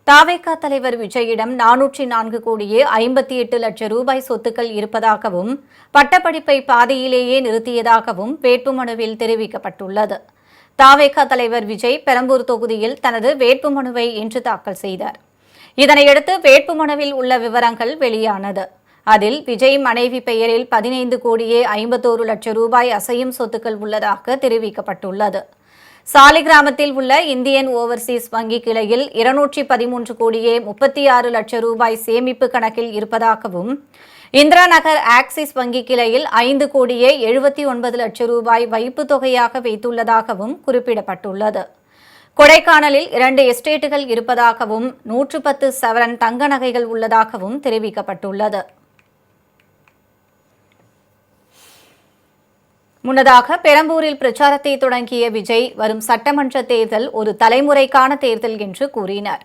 தாவேகா தலைவர் விஜயிடம் 404 கோடியே 58 லட்சம் ரூபாய் சொத்துக்கள் இருப்பதாகவும் பட்டப்படிப்பை பாதியிலேயே நிறுத்தியதாகவும் வேட்புமனுவில் தெரிவிக்கப்பட்டுள்ளது. தாவேகா தலைவர் விஜய் பெரம்பூர் தொகுதியில் தனது வேட்புமனுவை இன்று தாக்கல் செய்தார். இதனையடுத்து வேட்புமனுவில் உள்ள விவரங்கள் வெளியானது. அதில் விஜய் மனைவி பெயரில் 15 கோடியே 51 லட்சம் ரூபாய் அசையும் சொத்துக்கள் உள்ளதாக தெரிவிக்கப்பட்டுள்ளது. சாலிகிராமத்தில் உள்ள இந்தியன் ஓவர்சீஸ் வங்கி கிளையில் 213 கோடியே 36 லட்சம் ரூபாய் சேமிப்பு கணக்கில் இருப்பதாகவும், இந்திரா நகர் ஆக்சிஸ் வங்கி கிளையில் 5 கோடியே 79 லட்சம் ரூபாய் வைப்பு தொகையாக வைத்துள்ளதாகவும் குறிப்பிடப்பட்டுள்ளது. கொடைக்கானலில் 2 எஸ்டேட்டுகள் இருப்பதாகவும் 110 சவரன் தங்க நகைகள் உள்ளதாகவும் தெரிவிக்கப்பட்டுள்ளது. முன்னதாக பெரம்பூரில் பிரச்சாரத்தை தொடங்கிய விஜய், வரும் சட்டமன்ற தேர்தல் ஒரு தலைமுறைக்கான தேர்தல் என்று கூறினார்.